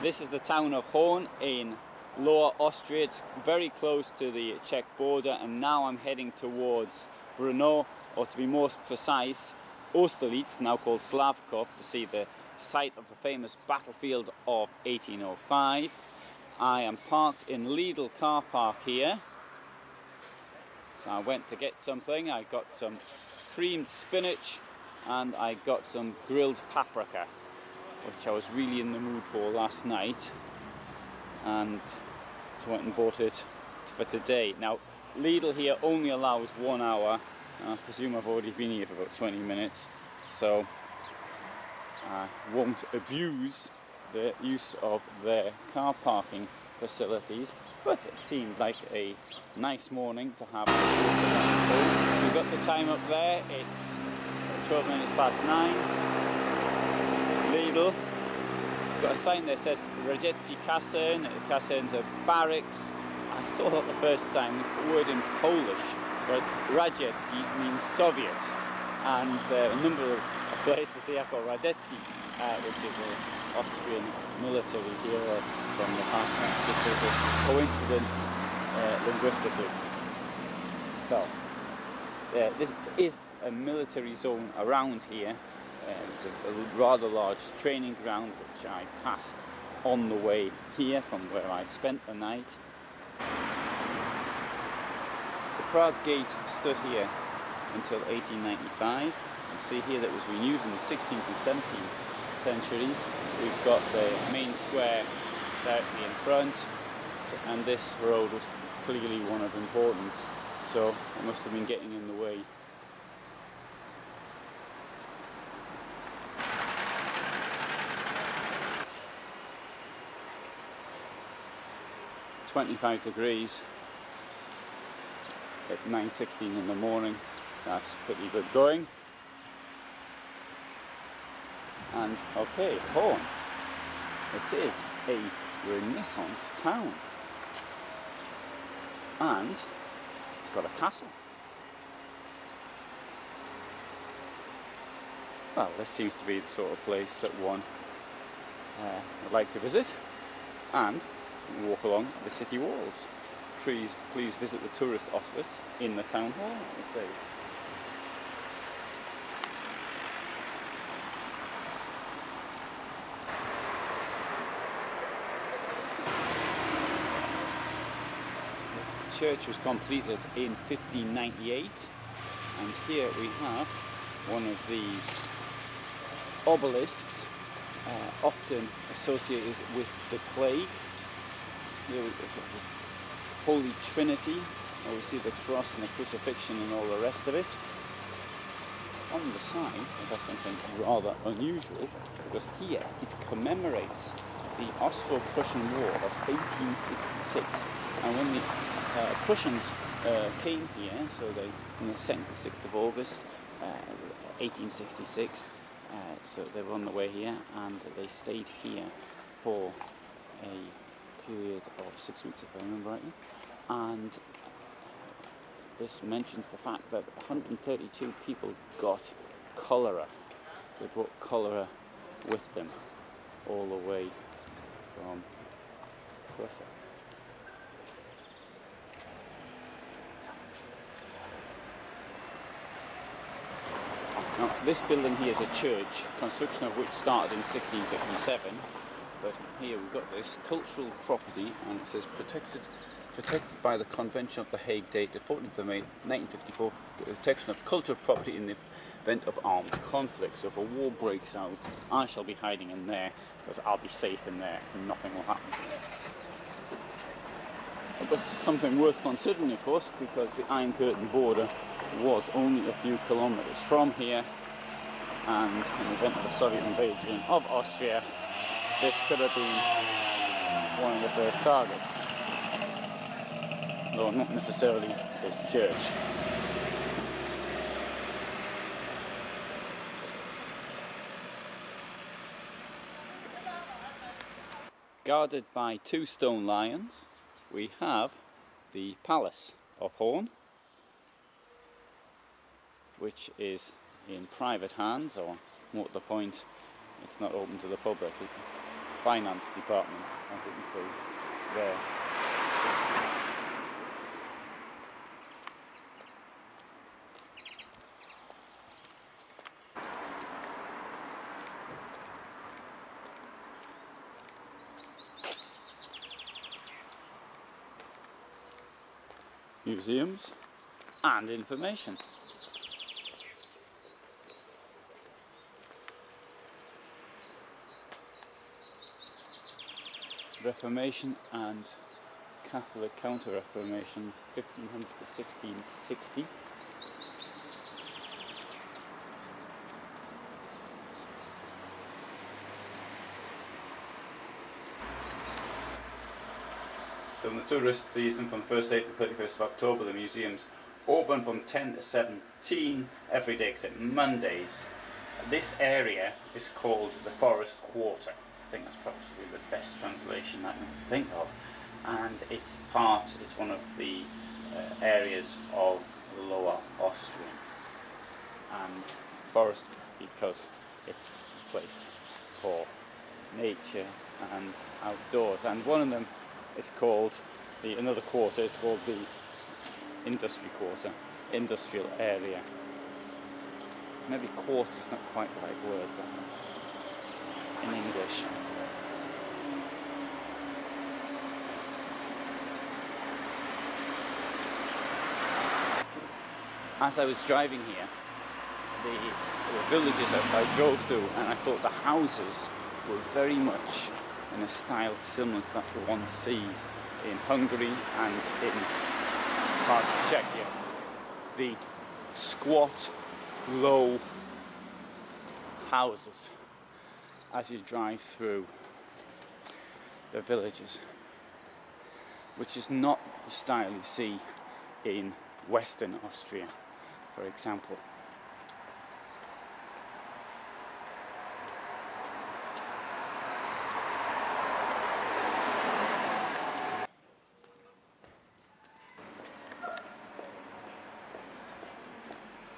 This is the town of Horn in Lower Austria. It's very close to the Czech border, and now I'm heading towards Brno, or to be more precise, Austerlitz, now called Slavkov, to see the site of the famous battlefield of 1805. I am parked in Lidl car park here. So I went to get something. I got some creamed spinach and I got some grilled paprika, which I was really in the mood for last night, and so I went and bought it for today. Now Lidl here only allows 1 hour, and I presume I've already been here for about 20 minutes, so I won't abuse the use of their car parking facilities, but it seemed like a nice morning to have. So we've got the time up there, it's 12 minutes past 9. Lidl. Got a sign that says Radziecki Kasern. Kasern's a barracks. I saw that the first time, the word in Polish, but Radziecki means Soviet, and a number of places here called Radziecki, which is an Austrian military hero from the past, just as a coincidence linguistically. So, this is a military zone around here. It's a rather large training ground which I passed on the way here from where I spent the night. The Prague Gate stood here until 1895. You see here that it was renewed in the 16th and 17th centuries. We've got the main square directly in front, and this road was clearly one of importance, so it must have been getting in the way. .25 degrees at 9:16 in the morning. That's pretty good going. And okay, Horn. It is a Renaissance town, and it's got a castle. Well, this seems to be the sort of place that one would like to visit, and walk along the city walls. Please visit the tourist office in the town hall, it says. The church was completed in 1598, and here we have one of these obelisks, often associated with the plague. Here we go, the Holy Trinity, and we see the cross and the crucifixion and all the rest of it. On the side, there's something rather unusual, because here it commemorates the Austro-Prussian War of 1866. And when the Prussians came here, so they on the 2nd to 6th of August 1866, so they were on the way here, and they stayed here for a period of 6 weeks, if I remember rightly, and this mentions the fact that 132 people got cholera, so they brought cholera with them all the way from Prussia. Now, this building here is a church, construction of which started in 1657. But here we've got this cultural property, and it says protected by the Convention of the Hague dated 14th of May 1954, protection of cultural property in the event of armed conflict. So if a war breaks out, I shall be hiding in there, because I'll be safe in there and nothing will happen to me. It was something worth considering, of course, because the Iron Curtain border was only a few kilometers from here, and in the event of a Soviet invasion of Austria, this could have been one of the first targets, though not necessarily this church. Guarded by 2 stone lions, we have the Palace of Horn, which is in private hands, or more to the point, it's not open to the public. finance department, as you can see there. Museums and information. Reformation and Catholic Counter-Reformation, 1500 to 1660. So in the tourist season from 1st April to 31st of October, the museum's open from 10 to 17 every day except Mondays. This area is called the Forest Quarter. I think that's probably the best translation I can think of. And its part is one of the areas of Lower Austria. And forest because it's a place for nature and outdoors. And one of them is called, another quarter is called the Industry Quarter, Industrial Area. Maybe quarter is not quite the right word, but in English. As I was driving here, the villages I drove through, and I thought the houses were very much in a style similar to that one sees in Hungary and in parts of Czechia. The squat, low houses as you drive through the villages, which is not the style you see in Western Austria, for example.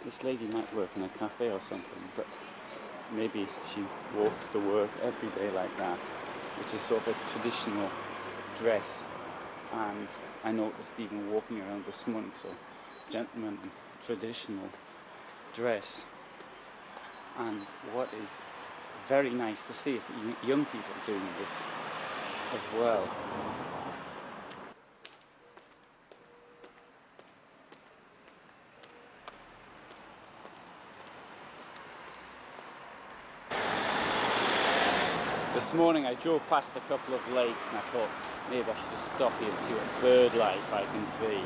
This lady might work in a cafe or something, but maybe she walks to work every day like that, which is sort of a traditional dress. And I noticed even walking around this morning, so gentlemen in traditional dress. And what is very nice to see is that young people doing this as well. This morning I drove past a couple of lakes and I thought maybe I should just stop here and see what bird life I can see.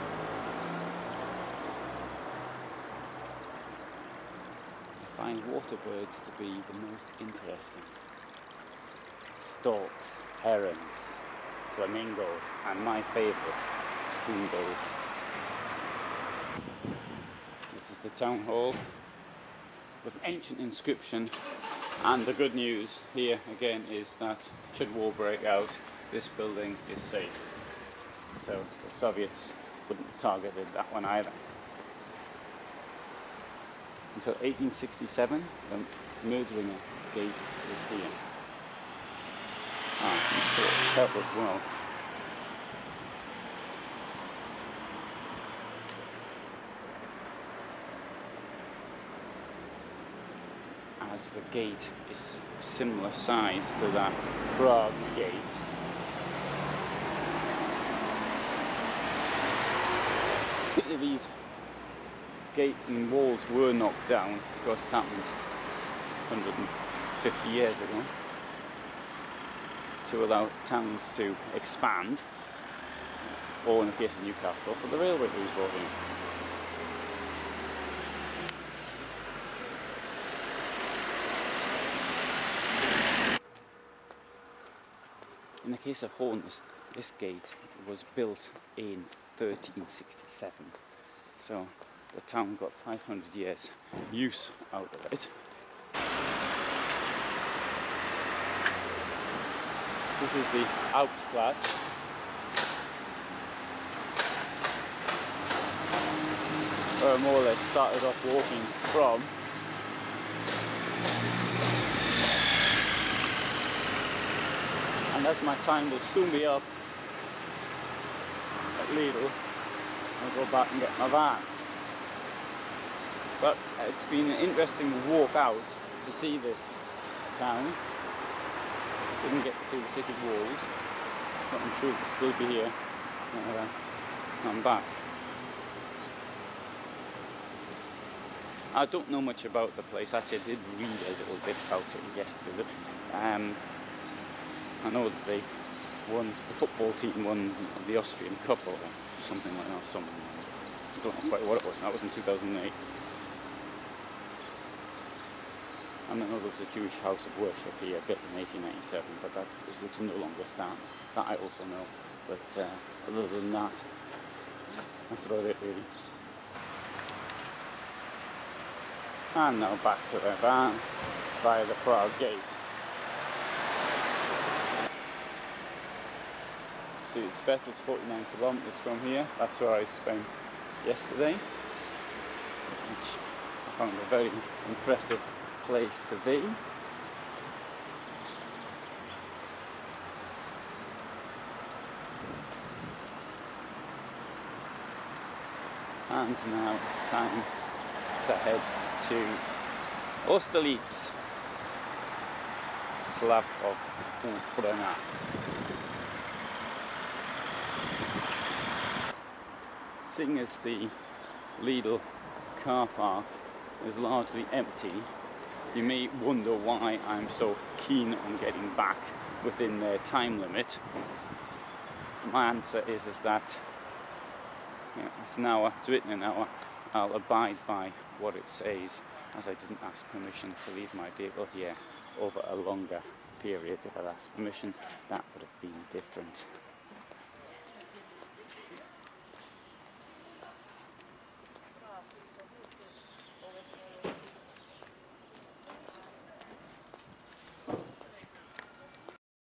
I find water birds to be the most interesting. Storks, herons, flamingos, and my favourite, spoonbills. This is the town hall with an ancient inscription. And the good news here again is that should war break out, this building is safe. So the Soviets wouldn't have targeted that one either. Until 1867, the Murdringer gate was here. You saw it tell as well. As the gate is similar size to that Prague gate. Typically these gates and walls were knocked down because it happened 150 years ago to allow towns to expand, or in the case of Newcastle, for the railway to be brought in. In the case of Horn, this gate was built in 1367, so the town got 500 years use out of it. This is the Hauptplatz. Where I more or less started off walking from. And as my time will soon be up at Lidl, I'll go back and get my van. But it's been an interesting walk out to see this town. Didn't get to see the city walls, but I'm sure it'll still be here when I'm back. I don't know much about the place. Actually, I did read a little bit about it yesterday. I know that the football team won the Austrian Cup or something like that. I don't know quite what it was. That was in 2008. I know there was a Jewish house of worship here built in 1897, but which no longer stands. That I also know. But other than that, that's about it really. And now back to the van via the Prague gate. See, it's Vettel's 49 kilometers from here. That's where I spent yesterday, which I found a very impressive place to be. And now time to head to Austerlitz, Slavkov, Uprana. Seeing as the Lidl car park is largely empty, you may wonder why I'm so keen on getting back within their time limit. My answer is that it's an hour, it's written an hour. I'll abide by what it says, as I didn't ask permission to leave my vehicle here over a longer period. If I'd asked permission, that would have been different.